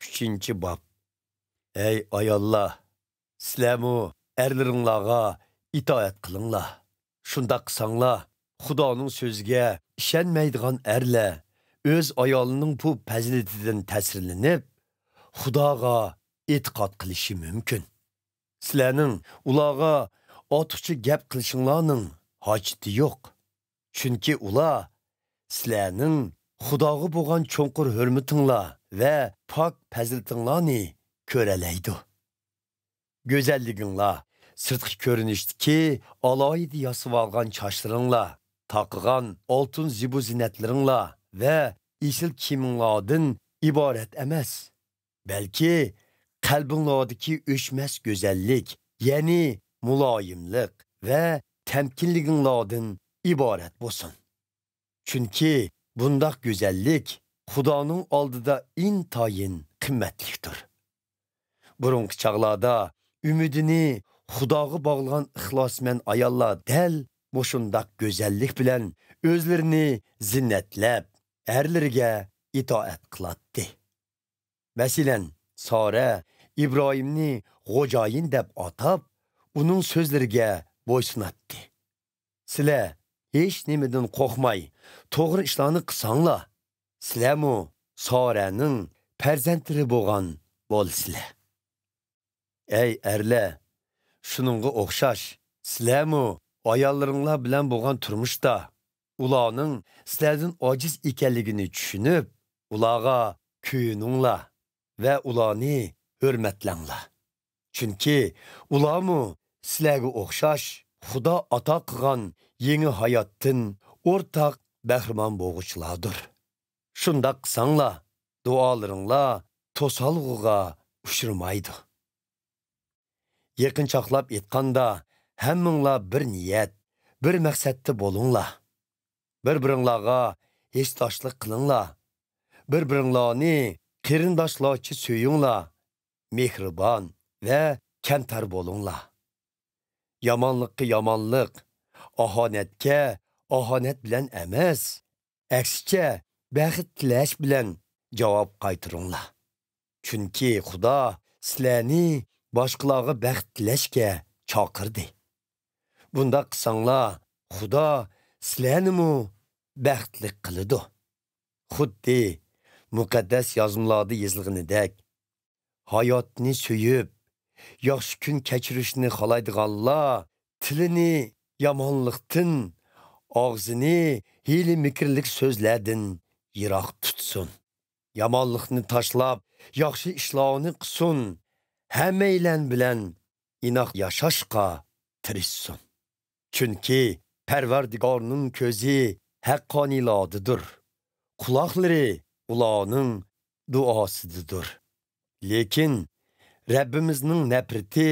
3. bab. Ey ayollar, sizlarmu erlaringlarga itoat qilinglar. Shundaq qilsanglar, Xudoning so'ziga ishonmaydigan erlar o'z ayolining bu fazilatidan ta'sirlanib, Xudoga e'tiqod qilishi mumkin. Sizlarning ularga ortiqcha gap qilishinglarning hojati yo'q. Chunki ular sizlarning Xudoga bo'lgan cho'nqur hurmatinglar va pok fazilatinglarni ko'ralaydi. Go'zalliginglar sirtqi ko'rinishdiki aloyida yasab olgan sochlaringlar, taqilgan oltin zibu zinatlaringlar va esil kiyiminglardan iborat emas, balki qalbinglardagi o'chmas go'zallik, ya'ni muloyimlik va temkinliginglardan iborat bo'lsin. Chunki bundaq go'zallik Xudoning oldida intayin qimmatlidir. Burungi chaqlarda ümidini Xudoga bog'lagan ixlosmand ayollar dal mushundaq go'zallik bilan o'zlarini zinnatlab, erlariga itoat qiladi. Masalan, Sora İbrahimni Xo'jayin deb atab, uning so'zlariga bo'ysunatdi. Sizlar hech nimadan qo'rqmay, to'g'ri ishlarni qilsanglar, sizlarmu Soraning farzandlari bo'lgan bo'lsizlar. Ey erlar, shuningga o'xshash, sizlarmu ayollaringlar bilan bo'lgan turmushda ularning sizlardan ojiz ekanligini tushunib, ularga kuyuninglar va ularni hurmatlanglar. Chunki ularmu sizlarga o'xshash Xudo ato qilgan yangi hayotdan o'rtaq bahramon bo'lg'uchilardir. Shundaq qilsanglar, duolaringlar to'salg'uga uchramaydi. Yaqin chaqlab aytganda, hammanglar bir niyat, bir maqsadda bo'linglar. Bir-biringlarga hesdoshlik qilinglar. Bir-biringlarni qarindoshlarcha so'yinglar. Mehribon va kamtar bo'linglar. Yomonlikka yomonlik, ahonatga ahonat bilan emas, aksicha baxt tilash bilan javob qaytaringlar. Chunki Xudo sizlarni boshqalarga baxt tilashga chaqirdi. Bunda qilsanglar, Xudo sizlarni baxtli qiladi. Xuddi muqaddas yozmalarda yozilganidek, hayotni suyib, yaxshi kun kechirishni xohlaydiganlar tilini yomonlikdan, og'zini hiyli mikrlik so'zlardan yiroq tutsin. Yomonlikni tashlab, yaxshi ishlarni qilsin. Hammaylar bilan inoq yashashga tirishsin. Chunki Parvardigorning ko'zi haqqoniylardadir. Quloqlari ularning duosidadir. Lekin Rabbimizning nafrati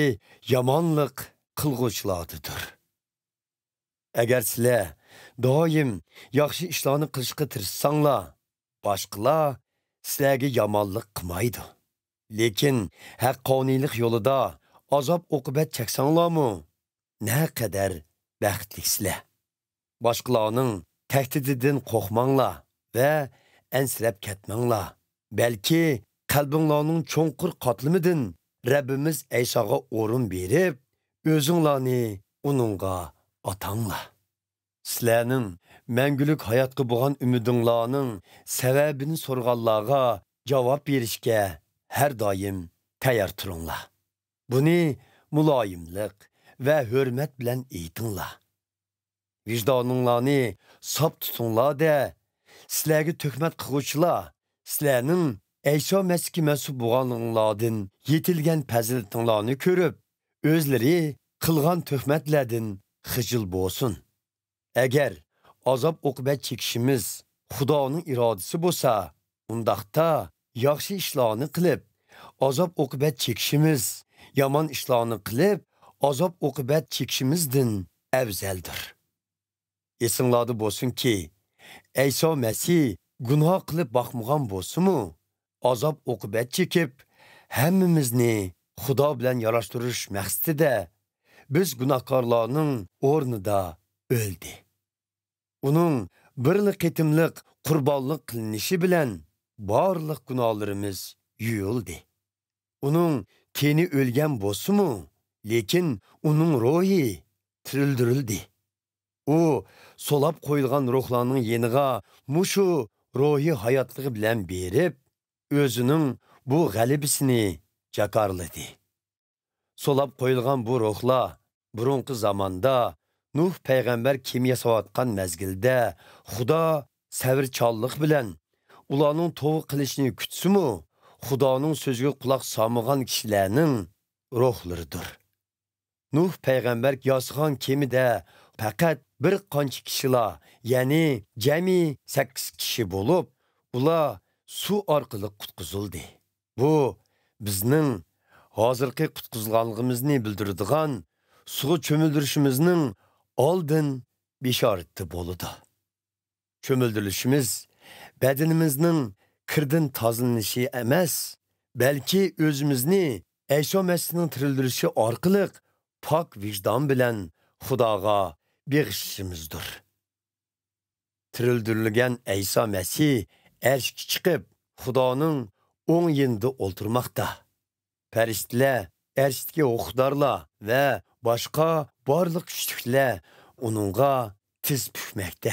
yomonlik qilg'uvchilardadir. Agar sizlar doim yaxshi ishlarni qilishga tirishsanglar, boshqalar sizlarga yomonlik qilmaydi. Lekin haqqoniylik yo'lida azob oqibat cheksanglarmi, naqadar baxtlisizlar. Boshqalarning tahdididan qo'rqmanglar va ansirab ketmanglar. Balki qalbinglarning cho'nqur qotlimidan Rabbimiz Aysoga o'rin berib, o'zinglarni uningga atanglar. Sizlarning mangulik hayotga bo'lgan umidinglarning sababini so'rganlarga javob berishga har doim tayyor turinglar. Buni muloyimlik va hurmat bilan aytinglar. Vijdoninglarni sop tutinglar-da, sizlarga tuhmat qiluvchilar, sizlarning Ayso Masihga mansub bo'lganinglardan yetilgan fazilatinglarni ko'rib, o'zlari qilgan tuhmatlardan xijil bo'lsin. Agar azob oqibat chekishimiz Xudoning irodasi bo'lsa, undaqda yaxshi ishlarni qilib, azob oqibat chekishimiz, yomon ishlarni qilib, azob oqibat chekishimizdan afzaldir. Esinglarda bo'lsinki, Ayso Masih gunoh qilib boqmagan bo'lsa-mu, azob oqibat chekib, hammamizni Xudo bilan yarashtirish maqsadida biz gunohkorlarning o'rnida o'ldi. Uning birli qitimliq qurbonlik qilinishi bilan barliq gunohlarimiz yuyuldi. Onun teni ölgen bolsa-mu, lekin onun ruhi tirildirildi. O solab qo'yilgan ruhlarning yeniga mushu ruhi hayotligi bilan berib, o'zining bu g'alabasini jakarladi. Solab qo'yilgan bu ruhlar burunqi zamonda Nuh payg'ambar kim yasayotgan mezgilda Xudo savrchanlik bilan ularning to'g'ri qilishini kutsa-mu, Xudoning so'ziga quloq solmagan kishilarning ruhlaridir. Nuh payg'ambar yasagan kemida faqat bir qancha kishilar, ya'ni jami 8 kishi bo'lib, ular suv orqali qutqizildi. Bu bizning hozirgi qutqizilganligimizni bildiradigan suv cho'mildirishimizning oldin bishorati bo'ladi. Cho'mildirishimiz badanimizning kirdan tozalanishi emas, balki o'zimizni Ayso Masihning tirilirishi orqali pok vijdon bilan Xudoga beg'ishimizdir. Tirildirilgan Ayso Masih arshga chiqib, Xudoning o'ng yonida o'ltirmoqda. Farishtalar, arshdagi huquqdorlar va boshqa barliq kuchliklar uningga tiz pukmoqda.